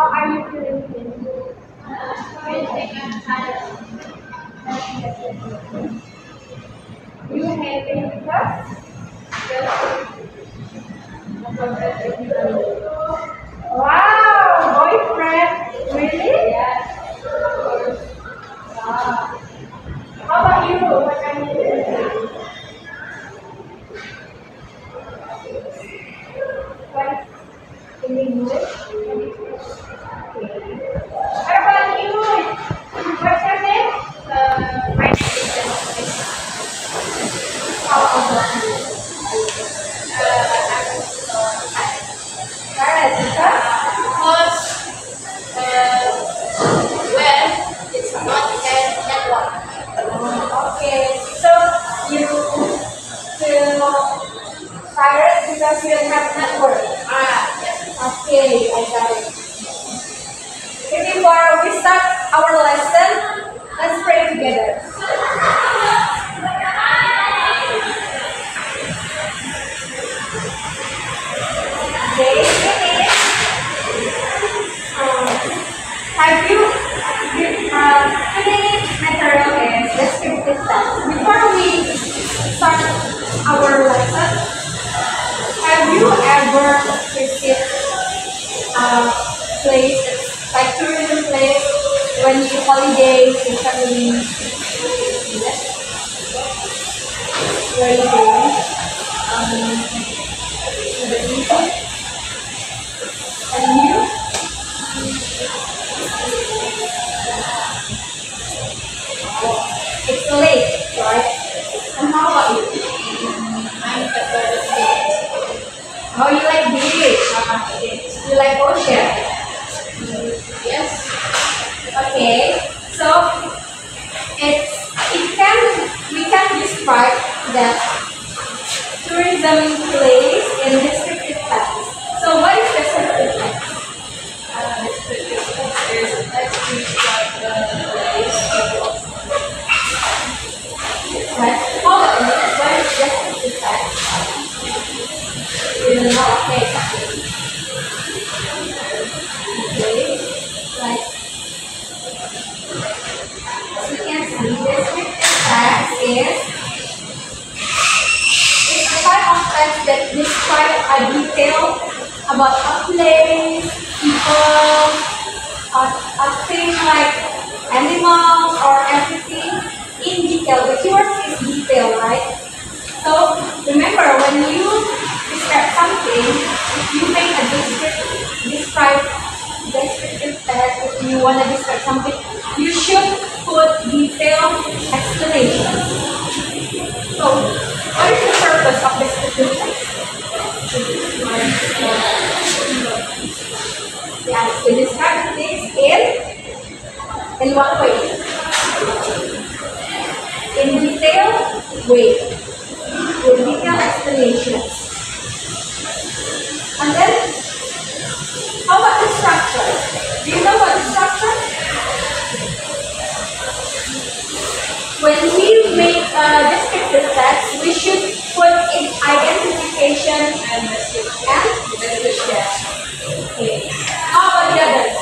How are you feeling today? You happy because? Wow, boyfriend, really? Wow. How about you? What are you doing? What in English? What about you? What's your name? My name is How about you? Sarah, Because well, it's not a network. okay, so you feel tired because you don't have network. Yes. Okay, I got it. Okay, before we start our lesson, let's pray together. Okay, have you today material is descriptive text. Before we start our lesson, have you ever visited a place like tourism place when you holiday with family? Yes. Where you going? To the beach. And you? It's late, right? And how about you? I'm the first. Oh, you like beach? You like ocean? Yes. Okay, so we can describe that tourism place in descriptive text. So what is descriptive text? Let's describe the place. Right? How about you? What is descriptive text? You don't know? Okay. Okay. Right. As you can see, descriptive text is a type of text that describe a detail about a place, people, a thing like animals or everything in detail. The keyword is detail, right? So remember, when you describe something, if you make a descriptive text, if you want to describe something, you should put detailed explanation. So, what is the purpose of descriptive text? Yeah, to describe things in what way? In detailed way, with detailed explanations. And then, how about the structure? Do you know what the structure? When we make a descriptive text, we should put in identification and description. Okay. How about the others?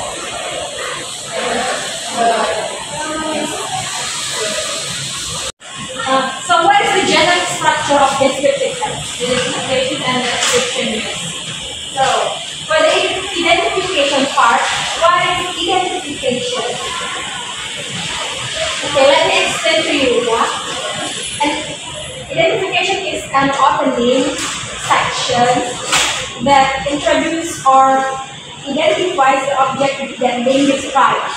So what is the general structure of descriptive text? Identification and description. So for the identification part, what is identification? Okay, let me explain to you. Yeah? And identification is an opening section that introduces or identifies the object that being described.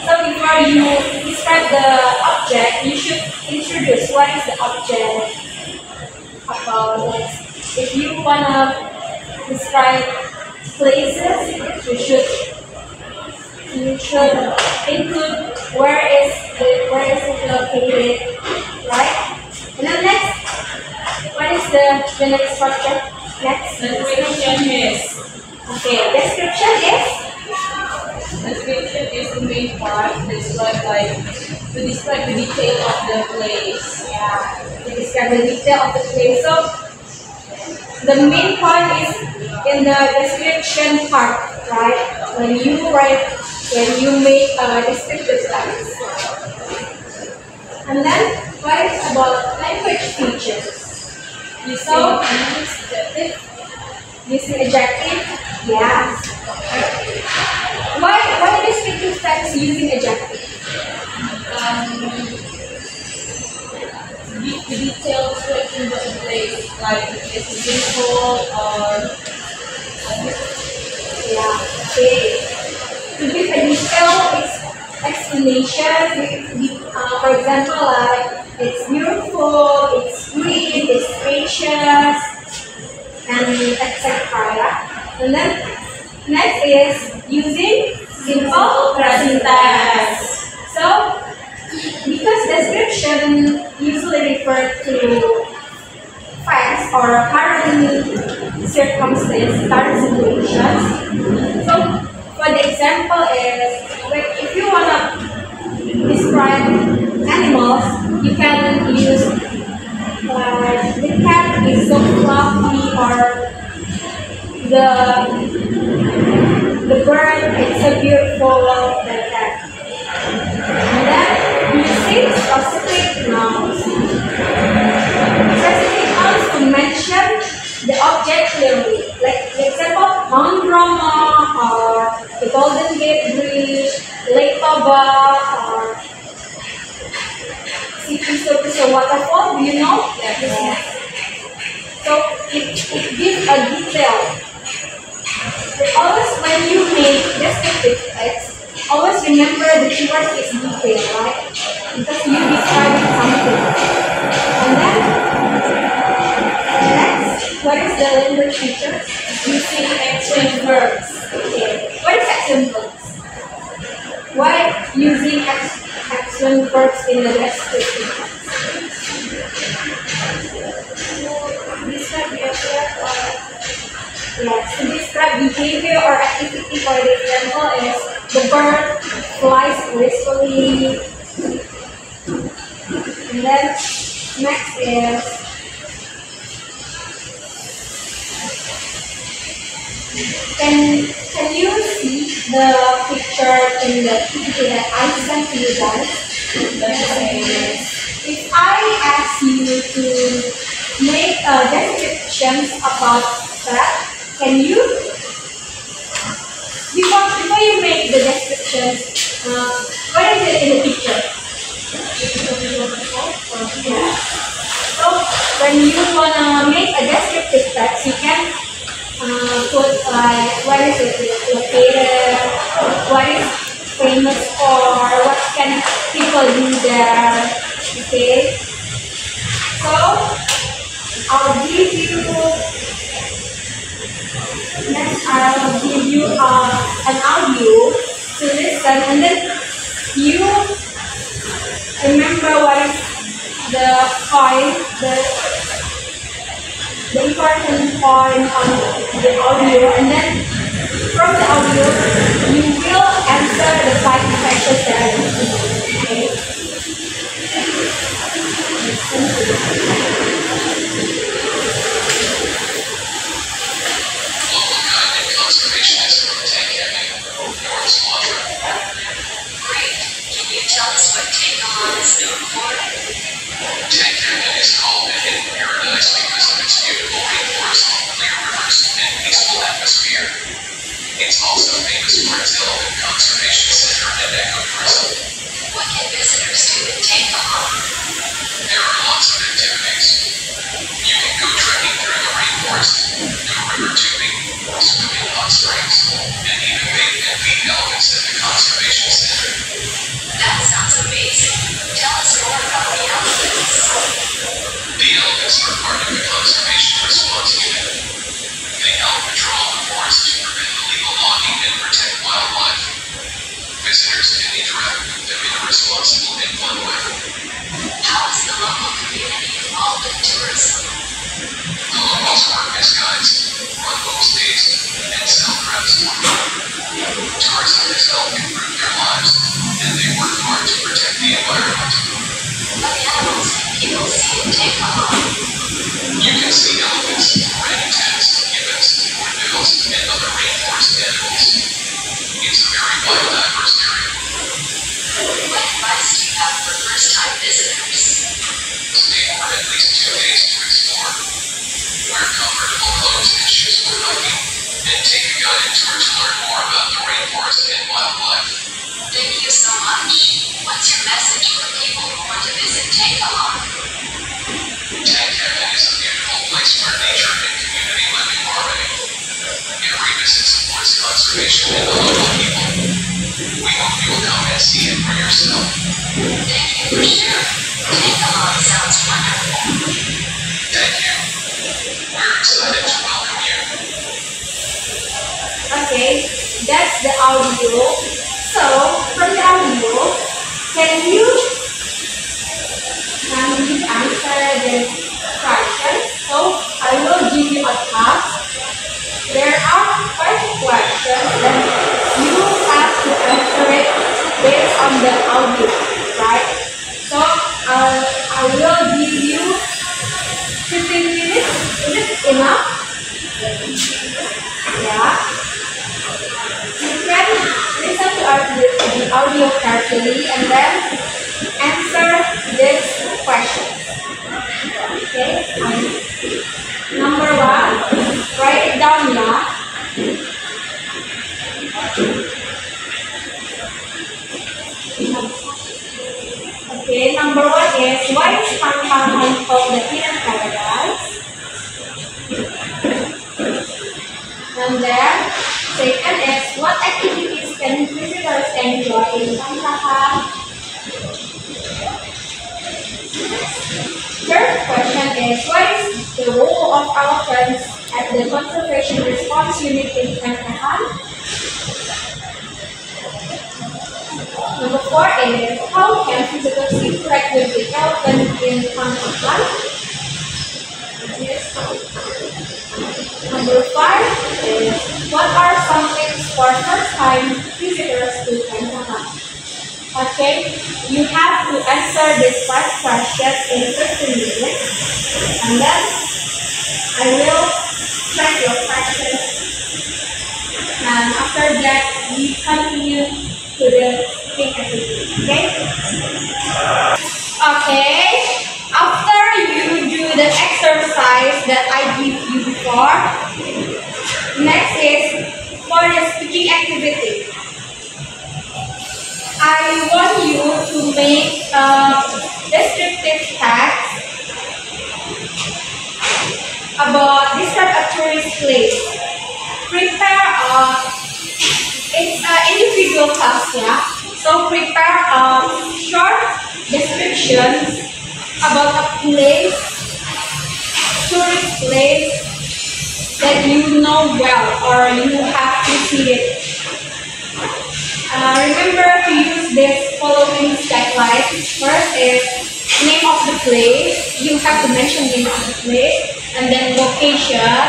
So before you describe the object, you should introduce what is the object. About this. If you wanna describe places, you should include where is it located, right? And then next, what is the next structure? Next. Description is. Okay, description is. Description is the main part. To describe the detail of the place. Yeah, to describe the detail of the place. So the main part is in the description part, right? When you make descriptive text. And then, what is about language features? So, using adjective, yes. Why descriptive text using adjective? The details in the place, like it's simple or Yeah, okay. To give a detailed explanation, for example, like it's beautiful, it's green, it's spacious, and etc. Yeah? And then next is using simple present tense. So, because description usually refer to facts or current circumstances, current situations. So, for the example is, if you want to describe animals, you can use the cat is so fluffy, or the bird is so beautiful, like that. And then using specific nouns. Specific nouns to mention the object clearly. Like the example, Mount Rama, or the Golden Gate Bridge, Lake Toba, or Situ waterfall. Do you know? Yes. So it gives a detail. But always when you make descriptive text, always remember the keyword is detail, right? Because you describe something. And then next, what is the language feature? Using action verbs. Okay. What is action verbs? Why using action verbs in the descriptive text? Describe behavior or yes, to describe behavior or activity. For the example is the bird flies gracefully. And then next is can you see the picture in the PPT that I sent to you guys? If I ask you to make descriptions about that, can you? Before you make the descriptions, what is it in the picture? Yeah. So when you wanna make a descriptive text, you can put like what is it located, what is famous for, what can people do there. Okay. So I'll give you an audio to listen, and then you remember what is the point, the important point on the audio, and then from the audio you will answer the 5 questions that I give you. Okay? Tell us what Tangamon is known for? Tangamon is called a hidden paradise because of its beautiful rainforest, clear rivers, and peaceful atmosphere. It's also famous for its elephant conservation center and ecotourism. What can visitors do in Tangamon? There are lots of activities. You can go trekking through the rainforest, go river tubing, swim in hot springs, and even bathe and feed elephants at the conservation center. That sounds amazing. Tell us more about the elephants. The elephants are part of the Conservation Response Unit. They help patrol the forest to prevent illegal logging and protect wildlife. Visitors can interact with them in a responsible and fun way. How is the local community involved in tourism? The locals work as guides, run homestays, and sell crafts. experts learn more about the rainforest and wildlife. Thank you so much. What's your message for people who want to visit Tangkahan? Tangkahan is a beautiful place where nature and community live in harmony. Every visit supports conservation and the local people. We hope you will come and see it for yourself. Thank you for sharing. Tangkahan sounds wonderful. Thank you. We're excited to welcome you. Okay, that's the audio. So, from the audio, can you answer this question? So, I will give you a task. There are 5 questions that you have to answer it based on the audio, right? So, I will give you 15 minutes. Is it enough? Yeah. You can listen to the audio carefully and then answer this question. Okay. Number 1, write it down, yeah. Okay, number 1 is, why is Tangkahan called the hidden paradise? And then, second is, what activities can visitors enjoy in Tangkahan? Third question is, what is the role of our friends at the Conservation Response Unit in Tangkahan? Number 4 is, how can visitors interact with the elephant in Tangkahan? Number 5 is, what are some tips for first-time visitors to Tangkahan? Okay, you have to answer these 5 questions in 15 minutes, and then I will check your questions, and after that, we continue to the speaking activity, okay? Okay, after you do the exercise that I give you before, next is for the speaking activity. I want you to make a descriptive text about describe a tourist place. Prepare it's an individual task, yeah. So prepare a short description about a place, tourist place that you know well or you have visited. Remember to use this following checklists. First is name of the place. You have to mention name of the place, and then location,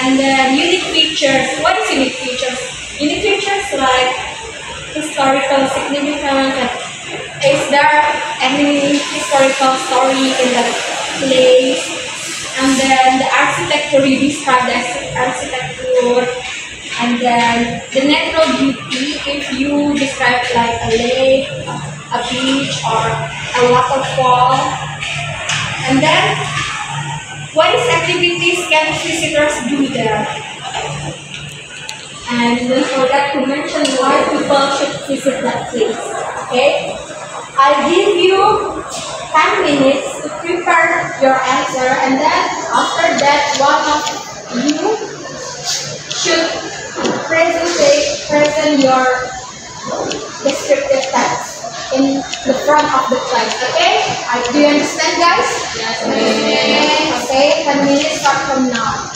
and then unique features. What is unique features? Unique features like historical significance. Is there any historical story in that place? And then the architecture. You describe the architecture. And then the natural beauty, if you describe like a lake, a beach, or a waterfall. And then, what is activities can visitors do there? And don't forget to mention why people should visit that place. Okay? I'll give you 10 minutes to prepare your answer, and then after that, one of you should present your descriptive text in the front of the class. Okay? Do you understand, guys? Yes. Okay, 10 minutes start from now.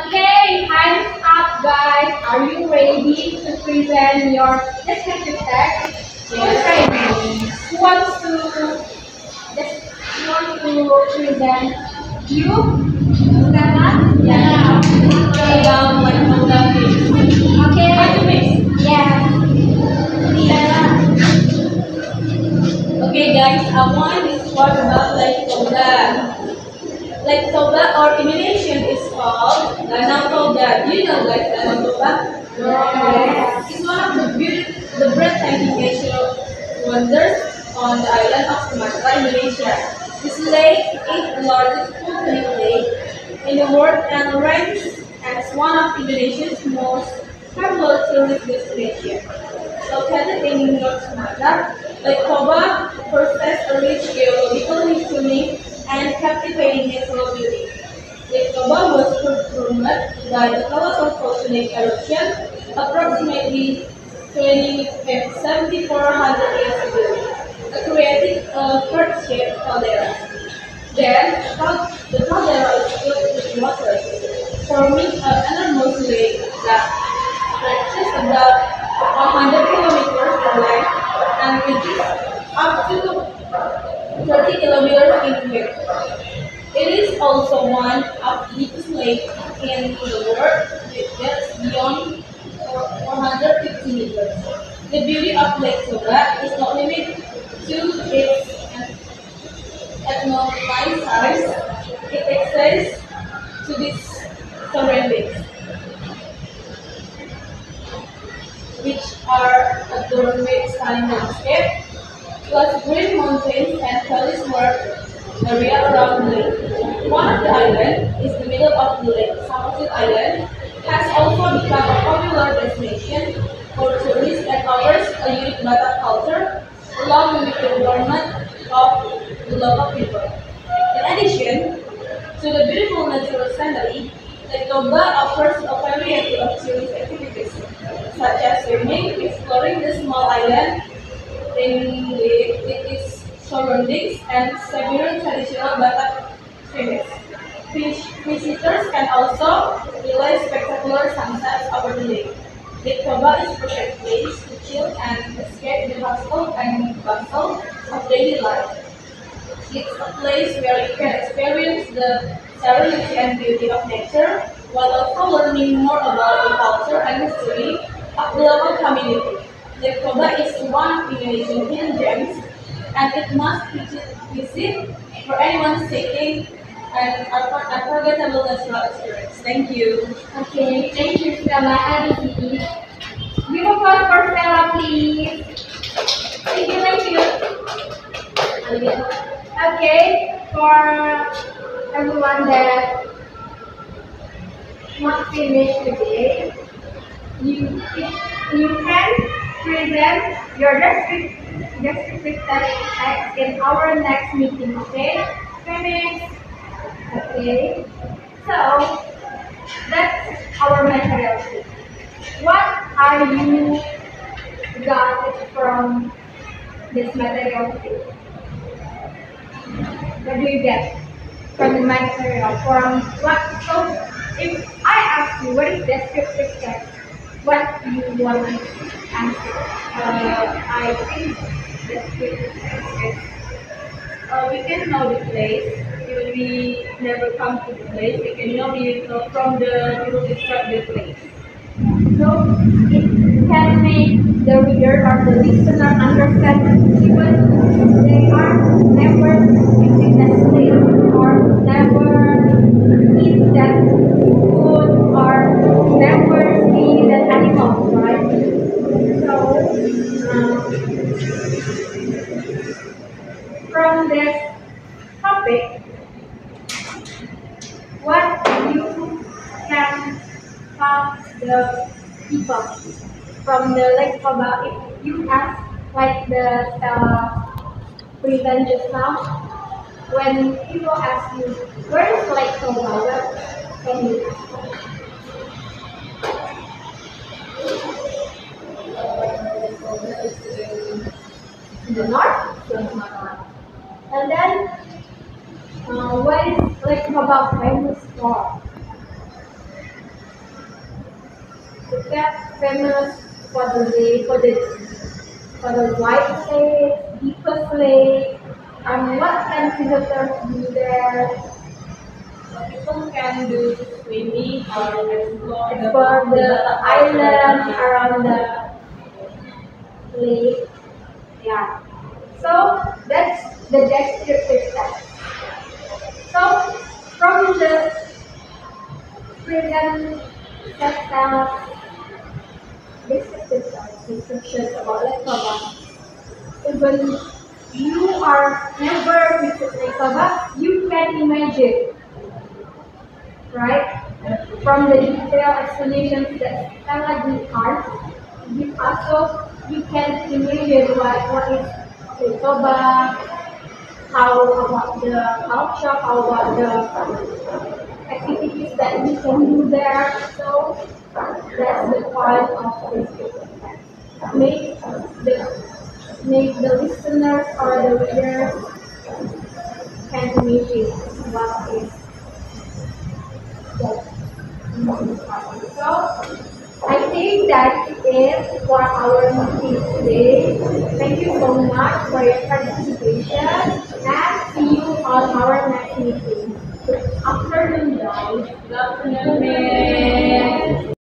Okay, hands up, guys. Are you ready to present your descriptive text? Who's ready? Who wants to present? You? Stand up? Yeah. Okay. Down like on the face. Okay. On the face. Yeah. Stand up. Okay, guys. I want this part about Lake Toba. Lake Toba, or in Indonesian is called Danau Toba. Do you know, guys, Danau Toba? Yes. It's one of the breathtaking natural wonders on the island of Sumatra, Indonesia. This lake is the largest volcanic lake in the world and ranks as one of Indonesia's most popular tourist destinations. Located in North Sumatra, Lake Toba possesses a rich geological history and captivating natural beauty. Lake Toba was first formed by the colossal volcanic eruption approximately 7,400 years ago, creating a heart-shaped caldera. Then, the caldera is filled with water, forming an enormous lake that stretches about 100 kilometers in length and reaches up to 30 kilometers in width. It is also one of the deepest lakes in the world with depths beyond 450 meters. The beauty of Lake Toba is not limited to its ethno-nice size. It extends to its surroundings, which are adorned with stunning landscape, plus green mountains and valleys area around the lake. One of the islands is the middle of the lake. Samosir Island has also become a popular destination for tourists that offers a unique Batak culture along with the environment of the local people. In addition to the beautiful natural scenery, Lake Toba offers a variety of tourist activities such as swimming, exploring the small island in its surroundings, and several traditional Batak swimmers. Visitors can also realize spectacular sunsets over the lake. Lake Toba is a perfect place to chill and escape the hustle and bustle of daily life. It's a place where you can experience the serenity and beauty of nature while also learning more about the culture and history of the local community. Lake Toba is one of Indonesian hidden gems and it must visit for anyone seeking an unforgettable natural experience. Thank you. Okay, thank you, Stella and Izzy. Give applause for Stella, please. Thank you. Okay, for everyone that not finished today, you can present your descriptive text in our next meeting. Okay, finish. Okay, so that's our material sheet. What are you got from this material sheet? What do you get from the material? From what? So, if I ask you what is descriptive text, what do you want to answer? I think descriptive text is we can know the place. Even we never come to the place, we can know it from the people describe the place. So it can make the reader or the listener understand even they are never visit that place or never eat that food or never see that animal, right? So from this topic, what you can ask the people from the Lake Toba if you ask like the present just now, when people ask you where is Lake Toba, what can you answer? In the north? And then what is Lake Toba famous for? Is that famous for the white lake, deepest lake, and what can visitors do there? People can do swimming or Explore the island around the lake. Yeah. So that's the descriptive text. So from the present descriptions about Lake Toba, even you are never visit Lake Toba, you can imagine right? From the detailed explanations that Stella give us, so we can imagine what is Toba, how about the culture, how about the activities that we can do there. So that's the point of this video. Make the listeners or the readers can imagine what is that. So I think that's it for our meeting today. Thank you so much for your participation and see you on our next meeting. Good afternoon, guys. Good afternoon, Miss.